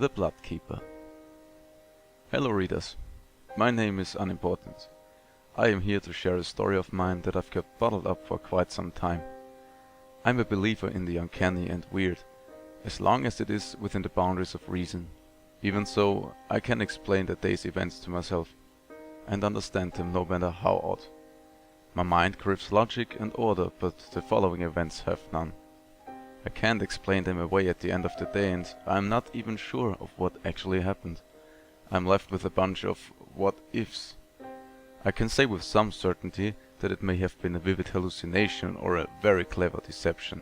The Blood Keeper. Hello readers, my name is Unimportant. I am here to share a story of mine that I've kept bottled up for quite some time. I'm a believer in the uncanny and weird, as long as it is within the boundaries of reason. Even so, I can explain the day's events to myself, and understand them no matter how odd. My mind craves logic and order, but the following events have none. I can't explain them away at the end of the day, and I'm not even sure of what actually happened. I'm left with a bunch of what-ifs. I can say with some certainty that it may have been a vivid hallucination or a very clever deception.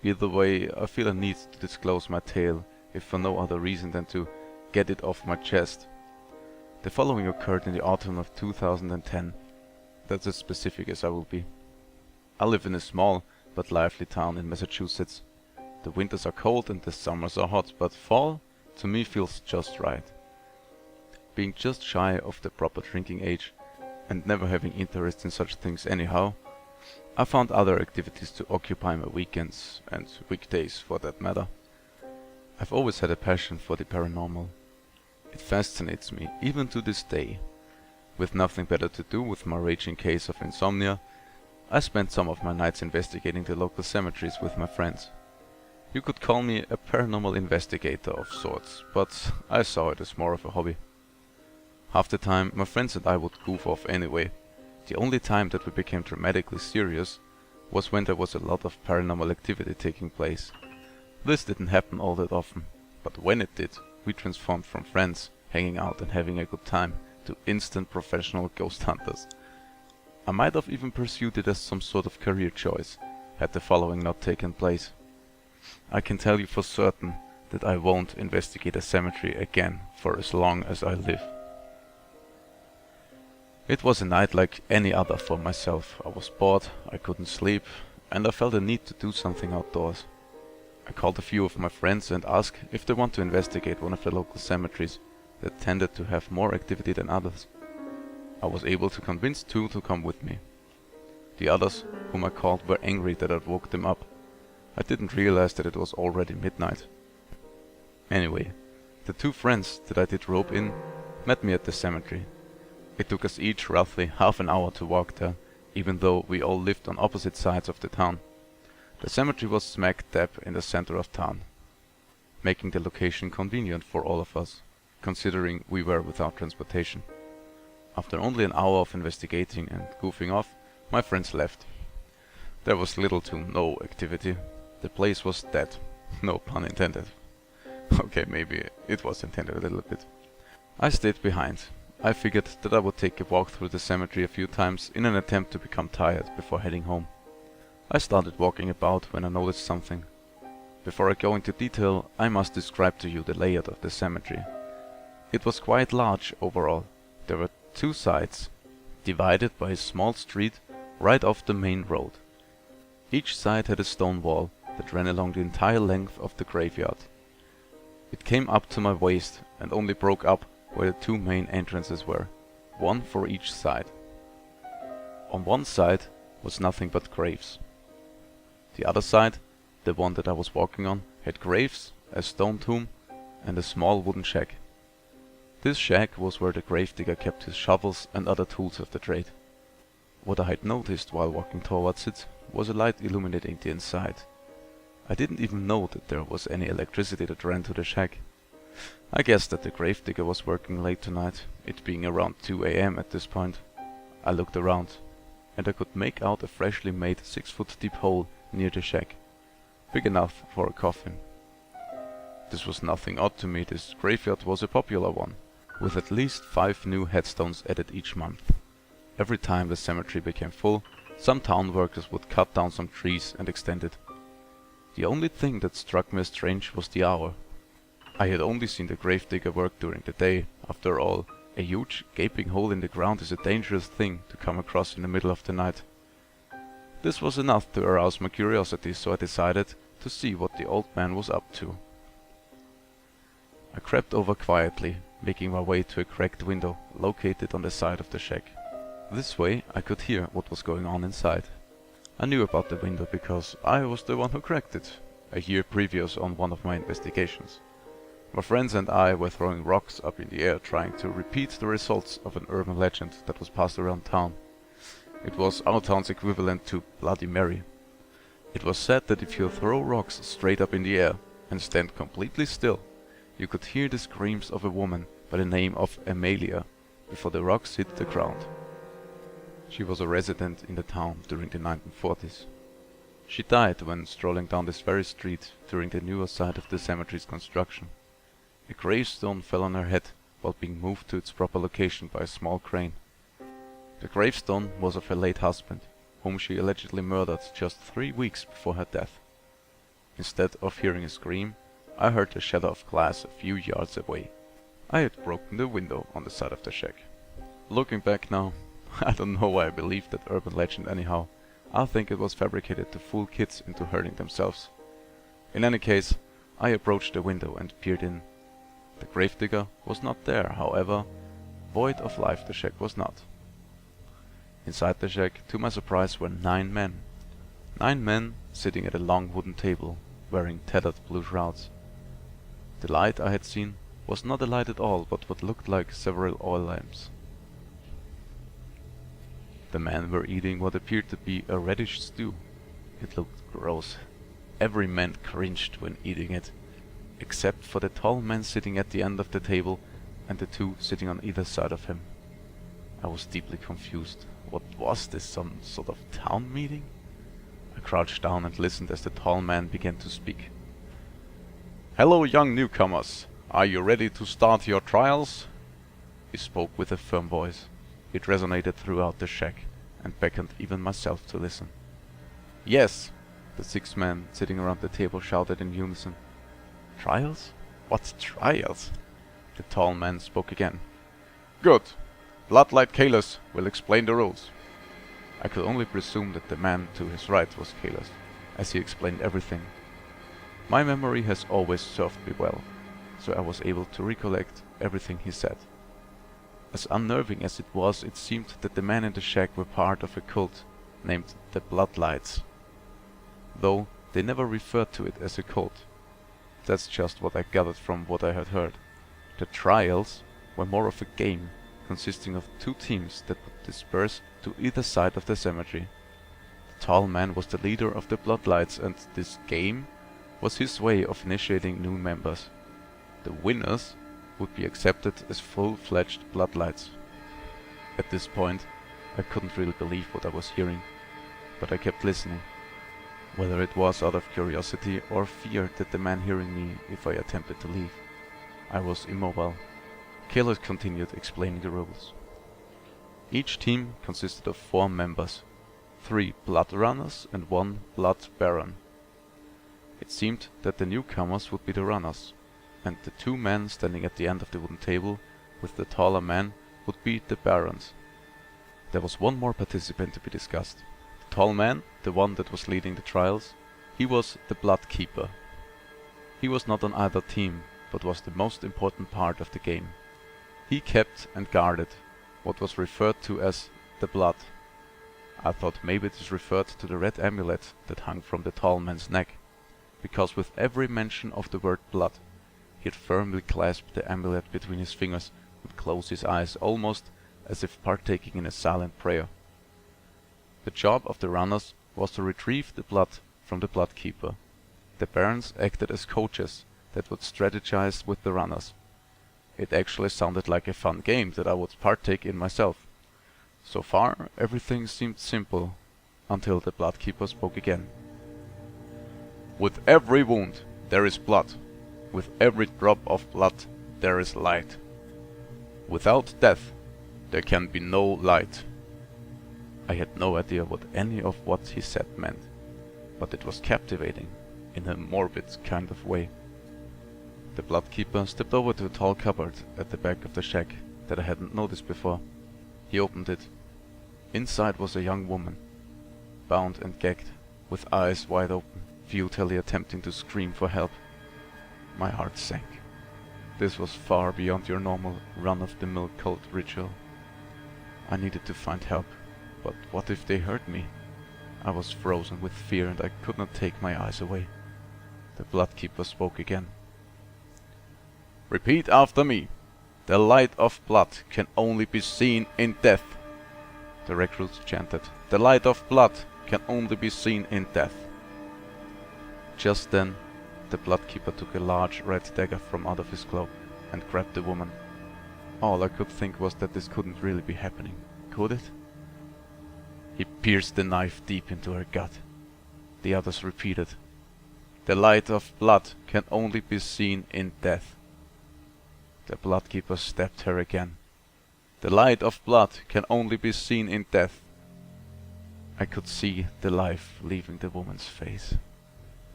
Either way, I feel a need to disclose my tale, if for no other reason than to get it off my chest. The following occurred in the autumn of 2010. That's as specific as I will be. I live in a small but lively town in Massachusetts. The winters are cold and the summers are hot, but fall to me feels just right. Being just shy of the proper drinking age and never having interest in such things anyhow, I found other activities to occupy my weekends, and weekdays for that matter. I've always had a passion for the paranormal. It fascinates me, even to this day. With nothing better to do with my raging case of insomnia, I spent some of my nights investigating the local cemeteries with my friends. You could call me a paranormal investigator of sorts, but I saw it as more of a hobby. Half the time my friends and I would goof off anyway. The only time that we became dramatically serious was when there was a lot of paranormal activity taking place. This didn't happen all that often, but when it did, we transformed from friends, hanging out and having a good time, to instant professional ghost hunters. I might have even pursued it as some sort of career choice, had the following not taken place. I can tell you for certain that I won't investigate a cemetery again for as long as I live. It was a night like any other for myself. I was bored, I couldn't sleep, and I felt a need to do something outdoors. I called a few of my friends and asked if they want to investigate one of the local cemeteries that tended to have more activity than others. I was able to convince two to come with me. The others, whom I called, were angry that I'd woke them up. I didn't realize that it was already midnight. Anyway, the two friends that I did rope in met me at the cemetery. It took us each roughly half an hour to walk there, even though we all lived on opposite sides of the town. The cemetery was smack dab in the center of town, making the location convenient for all of us, considering we were without transportation. After only an hour of investigating and goofing off, my friends left. There was little to no activity. The place was dead. No pun intended. Okay, maybe it was intended a little bit. I stayed behind. I figured that I would take a walk through the cemetery a few times in an attempt to become tired before heading home. I started walking about when I noticed something. Before I go into detail, I must describe to you the layout of the cemetery. It was quite large overall. There were two sides, divided by a small street right off the main road. Each side had a stone wall that ran along the entire length of the graveyard. It came up to my waist and only broke up where the two main entrances were, one for each side. On one side was nothing but graves. The other side, the one that I was walking on, had graves, a stone tomb, and a small wooden shack. This shack was where the gravedigger kept his shovels and other tools of the trade. What I had noticed while walking towards it was a light illuminating the inside. I didn't even know that there was any electricity that ran to the shack. I guessed that the gravedigger was working late tonight, it being around 2 AM at this point. I looked around, and I could make out a freshly made 6-foot deep hole near the shack, big enough for a coffin. This was nothing odd to me. This graveyard was a popular one, with at least 5 new headstones added each month. Every time the cemetery became full, some town workers would cut down some trees and extend it. The only thing that struck me as strange was the hour. I had only seen the gravedigger work during the day. After all, a huge gaping hole in the ground is a dangerous thing to come across in the middle of the night. This was enough to arouse my curiosity, so I decided to see what the old man was up to. I crept over quietly, making my way to a cracked window located on the side of the shack. This way I could hear what was going on inside. I knew about the window because I was the one who cracked it, a year previous on one of my investigations. My friends and I were throwing rocks up in the air trying to repeat the results of an urban legend that was passed around town. It was our town's equivalent to Bloody Mary. It was said that if you throw rocks straight up in the air and stand completely still, you could hear the screams of a woman by the name of Amelia before the rocks hit the ground. She was a resident in the town during the 1940s. She died when strolling down this very street during the newer side of the cemetery's construction. A gravestone fell on her head while being moved to its proper location by a small crane. The gravestone was of her late husband, whom she allegedly murdered just 3 weeks before her death. Instead of hearing a scream, I heard a shatter of glass a few yards away. I had broken the window on the side of the shack. Looking back now, I don't know why I believed that urban legend anyhow. I think it was fabricated to fool kids into hurting themselves. In any case, I approached the window and peered in. The gravedigger was not there, however, void of life the shack was not. Inside the shack, to my surprise, were 9 men. 9 men sitting at a long wooden table, wearing tattered blue shrouds. The light I had seen was not a light at all, but what looked like several oil lamps. The men were eating what appeared to be a reddish stew. It looked gross. Every man cringed when eating it, except for the tall man sitting at the end of the table and the 2 sitting on either side of him. I was deeply confused. What was this, some sort of town meeting? I crouched down and listened as the tall man began to speak. "Hello, young newcomers. Are you ready to start your trials?" He spoke with a firm voice. It resonated throughout the shack and beckoned even myself to listen. "Yes," the 6 men sitting around the table shouted in unison. "Trials? What trials?" The tall man spoke again. "Good. Bloodlight Kalis will explain the rules." I could only presume that the man to his right was Kalis, as he explained everything. My memory has always served me well, so I was able to recollect everything he said. As unnerving as it was, it seemed that the men in the shack were part of a cult named the Bloodlights, though they never referred to it as a cult. That's just what I gathered from what I had heard. The trials were more of a game, consisting of 2 teams that would disperse to either side of the cemetery. The tall man was the leader of the Bloodlights, and this game was his way of initiating new members. The winners would be accepted as full-fledged Bloodlights. At this point, I couldn't really believe what I was hearing, but I kept listening, whether it was out of curiosity or fear that the man hearing me if I attempted to leave. I was immobile. Caleb continued explaining the rules. Each team consisted of 4 members, 3 blood runners and 1 blood baron. It seemed that the newcomers would be the runners, and the 2 men standing at the end of the wooden table with the taller man would be the barons. There was one more participant to be discussed. The tall man, the one that was leading the trials, he was the blood keeper. He was not on either team, but was the most important part of the game. He kept and guarded what was referred to as the blood. I thought maybe this referred to the red amulet that hung from the tall man's neck, because with every mention of the word blood, he'd firmly clasp the amulet between his fingers and close his eyes, almost as if partaking in a silent prayer. The job of the runners was to retrieve the blood from the blood keeper. The barons acted as coaches that would strategize with the runners. It actually sounded like a fun game that I would partake in myself. So far, everything seemed simple, until the blood keeper spoke again. "With every wound there is blood. With every drop of blood there is light. Without death there can be no light." I had no idea what any of what he said meant, but it was captivating, in a morbid kind of way. The blood keeper stepped over to a tall cupboard at the back of the shack that I hadn't noticed before. He opened it. Inside was a young woman, bound and gagged, with eyes wide open, futilely attempting to scream for help. My heart sank. This was far beyond your normal run-of-the-mill cult ritual. I needed to find help, but what if they hurt me? I was frozen with fear and I could not take my eyes away. The blood keeper spoke again. Repeat after me. The light of blood can only be seen in death. The recruits chanted. The light of blood can only be seen in death. Just then, the Bloodkeeper took a large red dagger from out of his cloak and grabbed the woman. All I could think was that this couldn't really be happening, could it? He pierced the knife deep into her gut. The others repeated. The light of blood can only be seen in death. The Bloodkeeper stabbed her again. The light of blood can only be seen in death. I could see the life leaving the woman's face,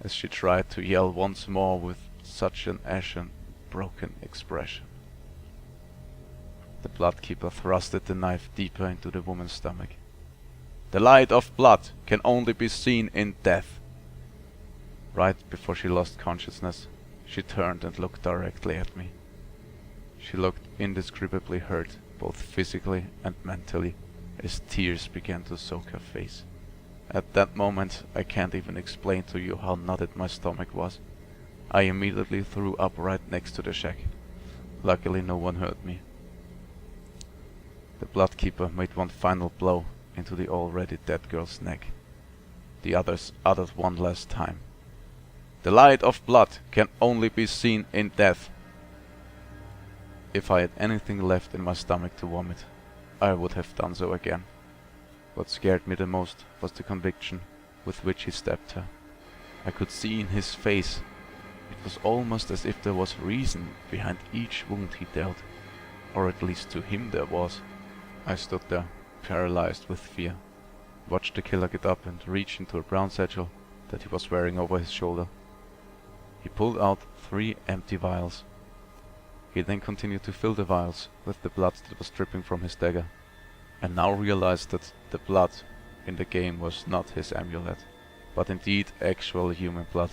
as she tried to yell once more with such an ashen, broken expression. The Bloodkeeper thrusted the knife deeper into the woman's stomach. The light of blood can only be seen in death. Right before she lost consciousness, she turned and looked directly at me. She looked indescribably hurt, both physically and mentally, as tears began to soak her face. At that moment, I can't even explain to you how knotted my stomach was. I immediately threw up right next to the shack. Luckily, no one hurt me. The Bloodkeeper made one final blow into the already dead girl's neck. The others uttered one last time. The light of blood can only be seen in death. If I had anything left in my stomach to vomit, I would have done so again. What scared me the most was the conviction with which he stabbed her. I could see in his face. It was almost as if there was reason behind each wound he dealt, or at least to him there was. I stood there, paralyzed with fear, watched the killer get up and reach into a brown satchel that he was wearing over his shoulder. He pulled out 3 empty vials. He then continued to fill the vials with the blood that was dripping from his dagger, and now realized that the blood in the game was not his amulet, but indeed actual human blood.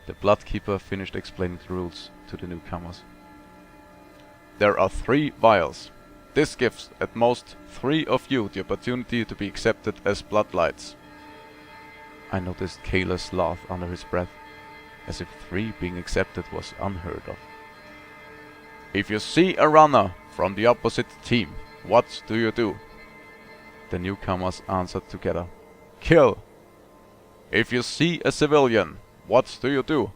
The Bloodkeeper finished explaining the rules to the newcomers. There are 3 vials. This gives at most 3 of you the opportunity to be accepted as bloodlights. I noticed Kayla's laugh under his breath, as if 3 being accepted was unheard of. If you see a runner from the opposite team, what do you do? The newcomers answered together. Kill! If you see a civilian, what do you do?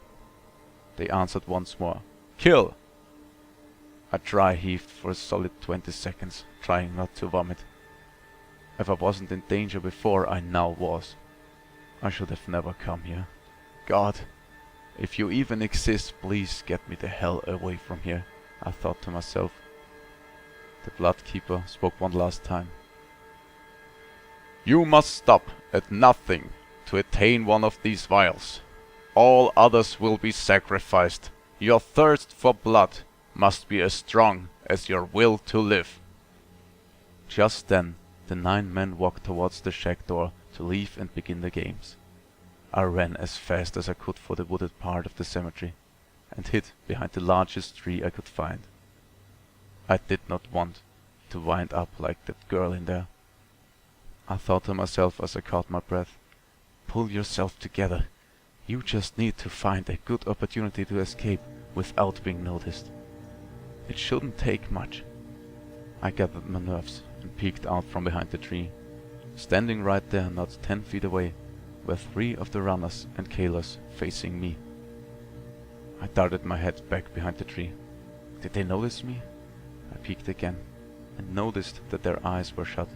They answered once more. Kill! I dry heaved for a solid 20 seconds, trying not to vomit. If I wasn't in danger before, I now was. I should have never come here. God, if you even exist, please get me the hell away from here, I thought to myself. The Bloodkeeper spoke one last time. You must stop at nothing to attain one of these vials. All others will be sacrificed. Your thirst for blood must be as strong as your will to live. Just then, the 9 men walked towards the shack door to leave and begin the games. I ran as fast as I could for the wooded part of the cemetery, and hid behind the largest tree I could find. I did not want to wind up like that girl in there. I thought to myself as I caught my breath, pull yourself together. You just need to find a good opportunity to escape without being noticed. It shouldn't take much. I gathered my nerves and peeked out from behind the tree. Standing right there, not 10 feet away, were 3 of the runners and Kayla's facing me. I darted my head back behind the tree. Did they notice me? I peeked again, and noticed that their eyes were shut,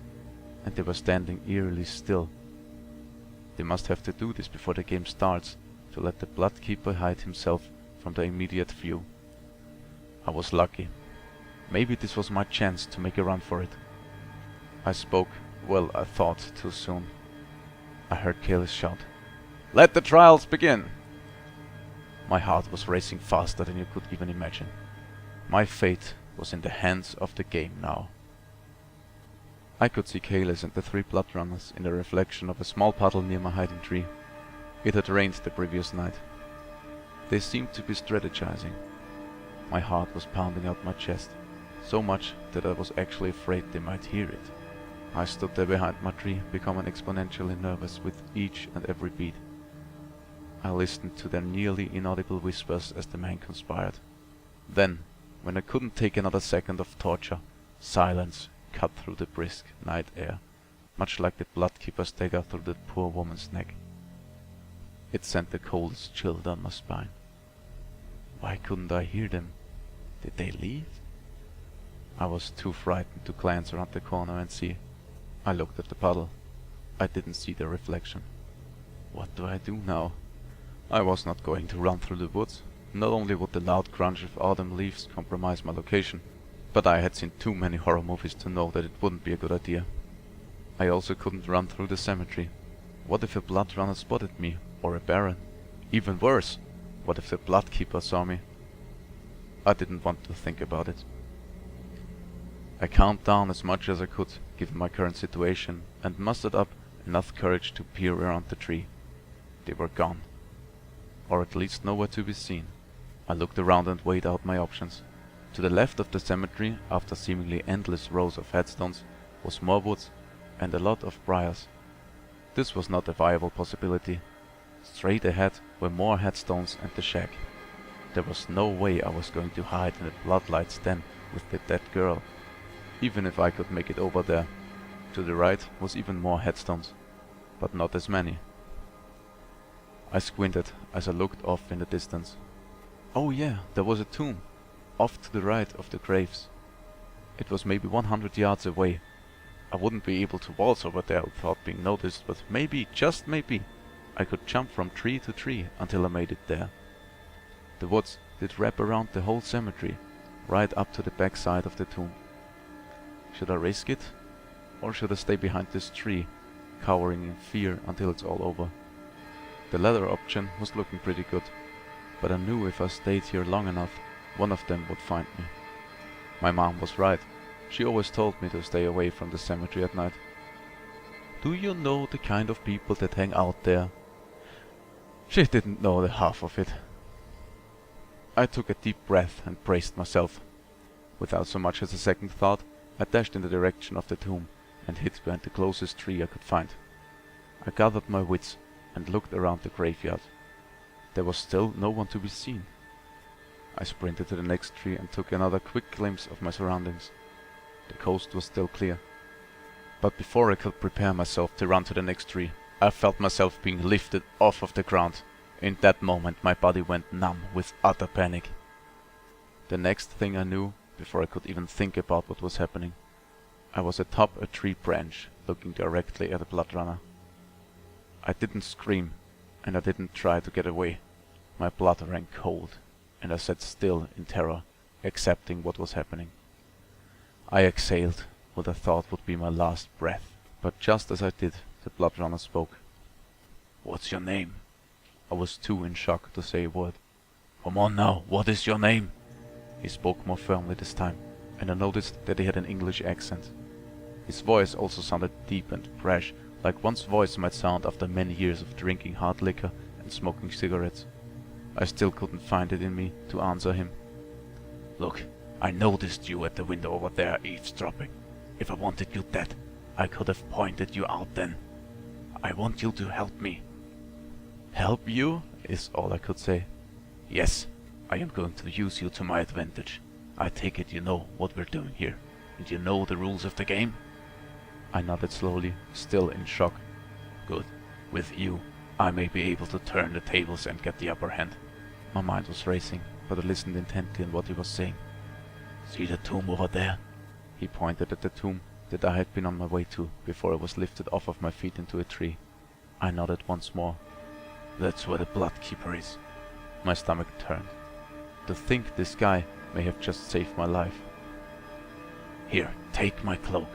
and they were standing eerily still. They must have to do this before the game starts, to let the Bloodkeeper hide himself from their immediate view. I was lucky. Maybe this was my chance to make a run for it. I spoke, well, I thought, too soon. I heard Kayla shout, "Let the trials begin!" My heart was racing faster than you could even imagine. My fate was in the hands of the game now. I could see Kayla's and the 3 blood runners in the reflection of a small puddle near my hiding tree. It had rained the previous night. They seemed to be strategizing. My heart was pounding out my chest, so much that I was actually afraid they might hear it. I stood there behind my tree, becoming exponentially nervous with each and every beat. I listened to their nearly inaudible whispers as the men conspired. Then, when I couldn't take another second of torture, silence cut through the brisk night air, much like the bloodkeeper's dagger through that poor woman's neck. It sent the coldest chill down my spine. Why couldn't I hear them? Did they leave? I was too frightened to glance around the corner and see. I looked at the puddle. I didn't see the reflection. What do I do now? I was not going to run through the woods. Not only would the loud crunch of autumn leaves compromise my location, but I had seen too many horror movies to know that it wouldn't be a good idea. I also couldn't run through the cemetery. What if a blood runner spotted me, or a baron? Even worse, what if the bloodkeeper saw me? I didn't want to think about it. I calmed down as much as I could, given my current situation, and mustered up enough courage to peer around the tree. They were gone. Or at least nowhere to be seen. I looked around and weighed out my options. To the left of the cemetery, after seemingly endless rows of headstones, was more woods and a lot of briars. This was not a viable possibility. Straight ahead were more headstones and the shack. There was no way I was going to hide in the bloodlight's den with the dead girl, even if I could make it over there. To the right was even more headstones, but not as many. I squinted as I looked off in the distance. Oh yeah, there was a tomb, off to the right of the graves. It was maybe 100 yards away. I wouldn't be able to waltz over there without being noticed, but maybe, just maybe, I could jump from tree to tree until I made it there. The woods did wrap around the whole cemetery, right up to the back side of the tomb. Should I risk it? Or should I stay behind this tree, cowering in fear until it's all over? The latter option was looking pretty good, but I knew if I stayed here long enough, one of them would find me. My mom was right. She always told me to stay away from the cemetery at night. Do you know the kind of people that hang out there? She didn't know the half of it. I took a deep breath and braced myself. Without so much as a second thought, I dashed in the direction of the tomb and hid behind the closest tree I could find. I gathered my wits and looked around the graveyard. There was still no one to be seen. I sprinted to the next tree and took another quick glimpse of my surroundings. The coast was still clear. But before I could prepare myself to run to the next tree, I felt myself being lifted off of the ground. In that moment my body went numb with utter panic. The next thing I knew, before I could even think about what was happening, I was atop a tree branch, looking directly at a blood runner. I didn't scream, and I didn't try to get away. My blood ran cold, and I sat still in terror, accepting what was happening. I exhaled what I thought would be my last breath, but just as I did, the blood runner spoke. "What's your name?" I was too in shock to say a word. "Come on now, what is your name?" He spoke more firmly this time, and I noticed that he had an English accent. His voice also sounded deep and fresh, like one's voice might sound after many years of drinking hard liquor and smoking cigarettes. I still couldn't find it in me to answer him. "Look, I noticed you at the window over there eavesdropping. If I wanted you dead, I could have pointed you out then. I want you to help me." "Help you?" is all I could say. "Yes, I am going to use you to my advantage. I take it you know what we're doing here, and you know the rules of the game?" I nodded slowly, still in shock. "Good. With you, I may be able to turn the tables and get the upper hand." My mind was racing, but I listened intently to what he was saying. "See the tomb over there?" He pointed at the tomb that I had been on my way to before I was lifted off of my feet into a tree. I nodded once more. "That's where the bloodkeeper is." My stomach turned. To think this guy may have just saved my life. "Here, take my cloak."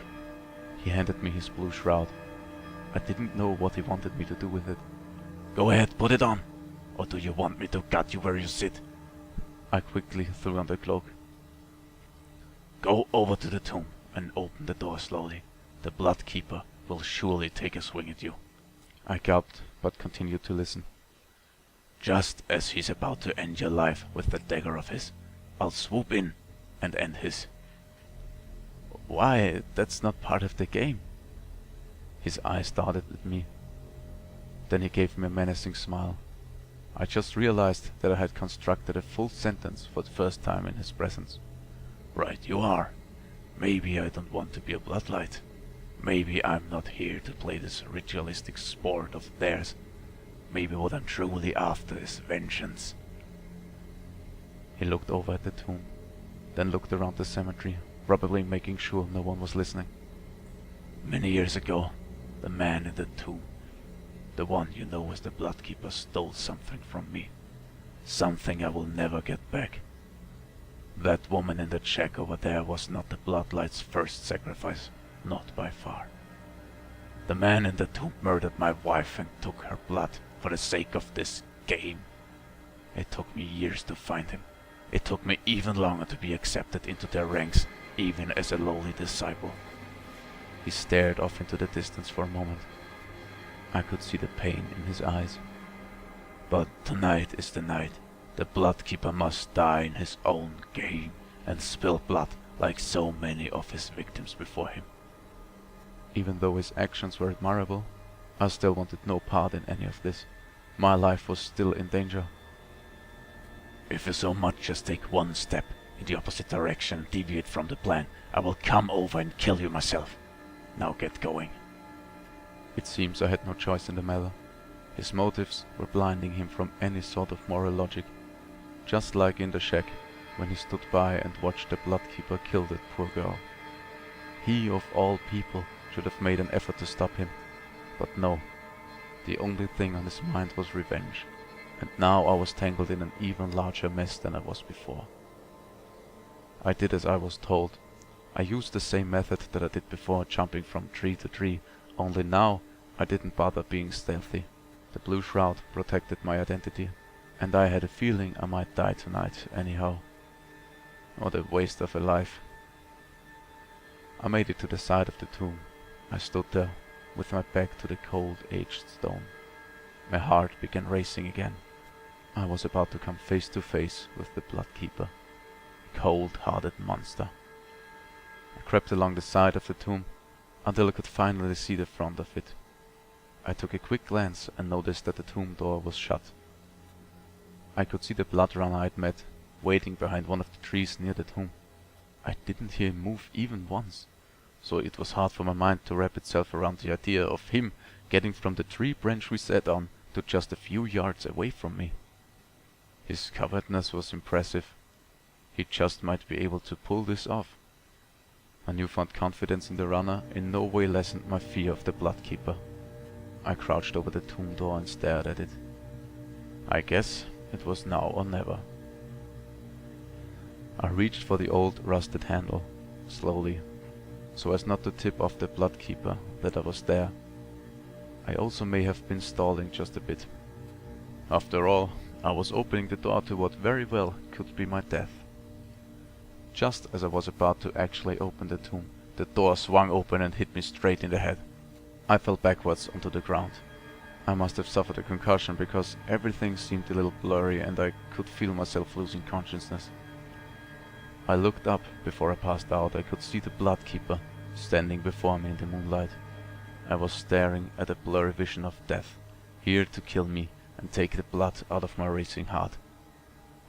He handed me his blue shroud. I didn't know what he wanted me to do with it. "Go ahead, put it on. Or do you want me to gut you where you sit?" I quickly threw on the cloak. "Go over to the tomb and open the door slowly. The bloodkeeper will surely take a swing at you." I gulped, but continued to listen. "Just as he's about to end your life with that dagger of his, I'll swoop in and end his." "Why, that's not part of the game." His eyes darted at me. Then he gave me a menacing smile. I just realized that I had constructed a full sentence for the first time in his presence. Right you are. Maybe I don't want to be a bloodlight. Maybe I'm not here to play this ritualistic sport of theirs. Maybe what I'm truly after is vengeance. He looked over at the tomb, then looked around the cemetery, probably making sure no one was listening. Many years ago, the man in the tomb, the one you know as the Bloodkeeper, stole something from me. Something I will never get back. That woman in the shack over there was not the Bloodlight's first sacrifice, not by far. The man in the tomb murdered my wife and took her blood for the sake of this game. It took me years to find him. It took me even longer to be accepted into their ranks, even as a lowly disciple. He stared off into the distance for a moment. I could see the pain in his eyes. But tonight is the night. The Bloodkeeper must die in his own game and spill blood like so many of his victims before him. Even though his actions were admirable, I still wanted no part in any of this. My life was still in danger. If you so much as take one step in the opposite direction and deviate from the plan, I will come over and kill you myself. Now get going. It seems I had no choice in the matter. His motives were blinding him from any sort of moral logic. Just like in the shack, when he stood by and watched the Bloodkeeper kill that poor girl. He of all people should have made an effort to stop him. But no. The only thing on his mind was revenge. And now I was tangled in an even larger mess than I was before. I did as I was told. I used the same method that I did before, jumping from tree to tree, only now I didn't bother being stealthy. The blue shroud protected my identity, and I had a feeling I might die tonight anyhow. What a waste of a life. I made it to the side of the tomb. I stood there, with my back to the cold, aged stone. My heart began racing again. I was about to come face to face with the Bloodkeeper, a cold-hearted monster. I crept along the side of the tomb, until I could finally see the front of it. I took a quick glance and noticed that the tomb door was shut. I could see the blood runner I'd met, waiting behind one of the trees near the tomb. I didn't hear him move even once, so it was hard for my mind to wrap itself around the idea of him getting from the tree branch we sat on to just a few yards away from me. His cowardness was impressive. He just might be able to pull this off. My newfound confidence in the runner in no way lessened my fear of the Bloodkeeper. I crouched over the tomb door and stared at it. I guess it was now or never. I reached for the old rusted handle, slowly, so as not to tip off the Bloodkeeper that I was there. I also may have been stalling just a bit. After all, I was opening the door to what very well could be my death. Just as I was about to actually open the tomb, the door swung open and hit me straight in the head. I fell backwards onto the ground. I must have suffered a concussion because everything seemed a little blurry and I could feel myself losing consciousness. I looked up before I passed out. I could see the Bloodkeeper standing before me in the moonlight. I was staring at a blurry vision of death, here to kill me and take the blood out of my racing heart.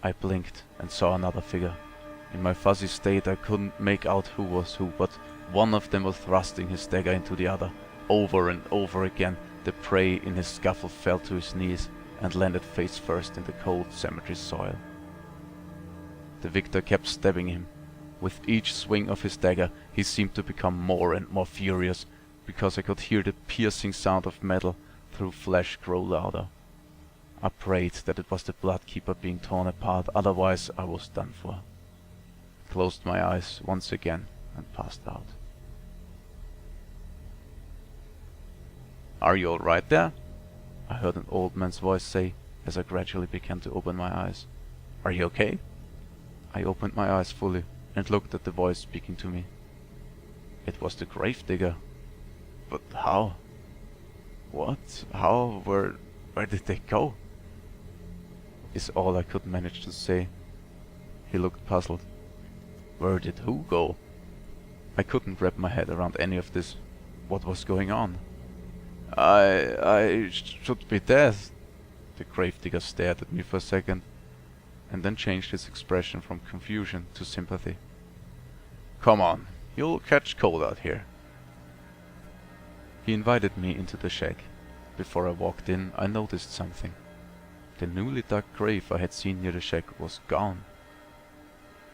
I blinked and saw another figure. In my fuzzy state I couldn't make out who was who, but one of them was thrusting his dagger into the other. Over and over again, the prey in his scuffle fell to his knees and landed face first in the cold cemetery soil. The victor kept stabbing him. With each swing of his dagger, he seemed to become more and more furious, because I could hear the piercing sound of metal through flesh grow louder. I prayed that it was the Bloodkeeper being torn apart, otherwise I was done for. Closed my eyes once again and passed out. "Are you all right there?" I heard an old man's voice say as I gradually began to open my eyes. "Are you okay?" I opened my eyes fully and looked at the voice speaking to me. It was the gravedigger. But how? What? How? Where did they go? Is all I could manage to say. He looked puzzled. Where did who go? I couldn't wrap my head around any of this. What was going on? I should be dead. The gravedigger stared at me for a second, and then changed his expression from confusion to sympathy. "Come on, you'll catch cold out here." He invited me into the shack. Before I walked in, I noticed something. The newly dug grave I had seen near the shack was gone.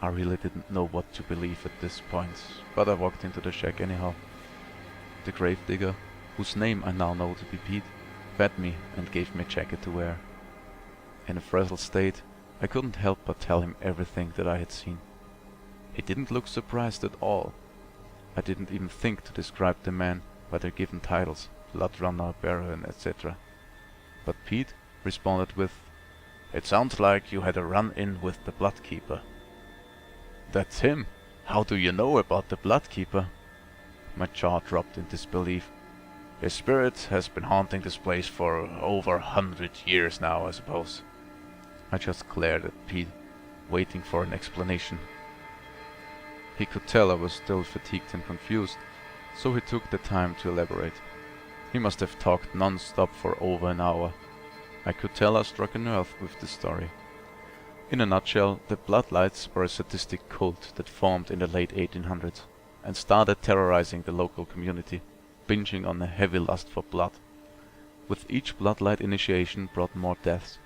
I really didn't know what to believe at this point, but I walked into the shack anyhow. The gravedigger, whose name I now know to be Pete, fed me and gave me a jacket to wear. In a frazzled state, I couldn't help but tell him everything that I had seen. He didn't look surprised at all. I didn't even think to describe the men by their given titles, Blood Runner, Baron, etc. But Pete responded with, "It sounds like you had a run-in with the Bloodkeeper." "That's him! How do you know about the Bloodkeeper?" My jaw dropped in disbelief. "His spirit has been haunting this place for over 100 years now, I suppose." I just glared at Pete, waiting for an explanation. He could tell I was still fatigued and confused, so he took the time to elaborate. He must have talked non-stop for over an hour. I could tell I struck a nerve with this story. In a nutshell, the Bloodlights were a sadistic cult that formed in the late 1800s and started terrorizing the local community, binging on a heavy lust for blood. With each Bloodlight initiation brought more deaths.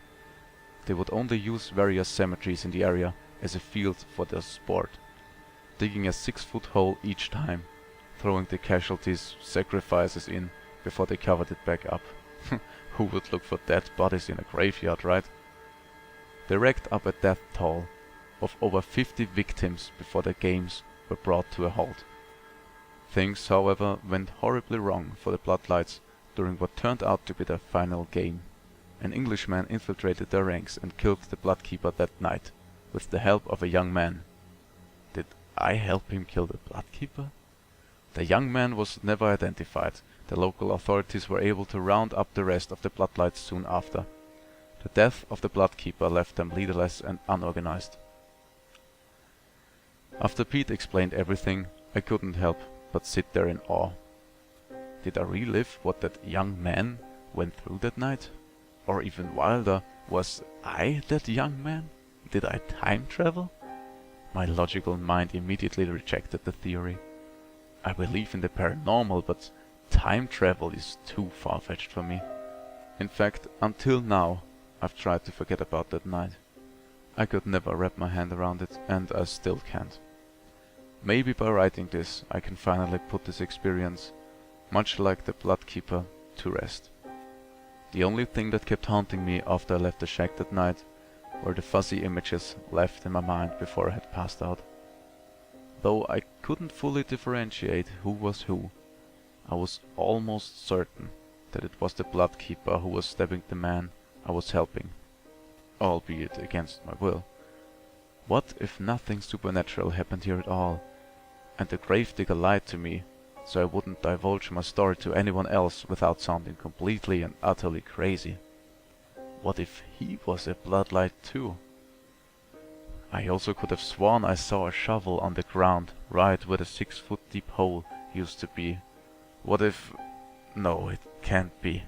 They would only use various cemeteries in the area as a field for their sport, digging a 6-foot hole each time, throwing the casualties' sacrifices in before they covered it back up. Who would look for dead bodies in a graveyard, right? They racked up a death toll of over 50 victims before the games were brought to a halt. Things, however, went horribly wrong for the Bloodlights during what turned out to be their final game. An Englishman infiltrated their ranks and killed the Bloodkeeper that night, with the help of a young man. Did I help him kill the Bloodkeeper? The young man was never identified. The local authorities were able to round up the rest of the Bloodlights soon after. The death of the Bloodkeeper left them leaderless and unorganized. After Pete explained everything, I couldn't help but sit there in awe. Did I relive what that young man went through that night? Or even wilder, was I that young man? Did I time travel? My logical mind immediately rejected the theory. I believe in the paranormal, but time travel is too far-fetched for me. In fact, until now, I've tried to forget about that night. I could never wrap my hand around it, and I still can't. Maybe by writing this, I can finally put this experience, much like the Bloodkeeper, to rest. The only thing that kept haunting me after I left the shack that night were the fuzzy images left in my mind before I had passed out. Though I couldn't fully differentiate who was who, I was almost certain that it was the Bloodkeeper who was stabbing the man I was helping, albeit against my will. What if nothing supernatural happened here at all, and the gravedigger lied to me, so I wouldn't divulge my story to anyone else without sounding completely and utterly crazy? What if he was a Bloodlight too? I also could have sworn I saw a shovel on the ground right where the 6-foot deep hole used to be. What if... No, it can't be.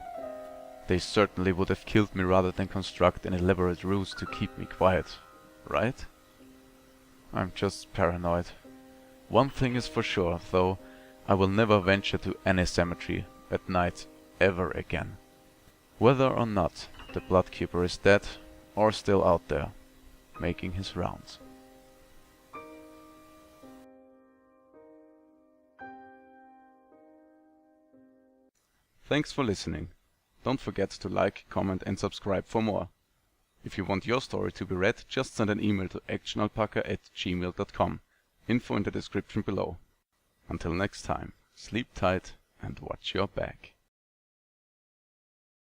They certainly would have killed me rather than construct an elaborate ruse to keep me quiet, right? I'm just paranoid. One thing is for sure, though, I will never venture to any cemetery at night ever again. Whether or not the Bloodkeeper is dead or still out there, making his rounds. Thanks for listening. Don't forget to like, comment and subscribe for more. If you want your story to be read, just send an email to actionalpacca@gmail.com. Info in the description below. Until next time, sleep tight and watch your back.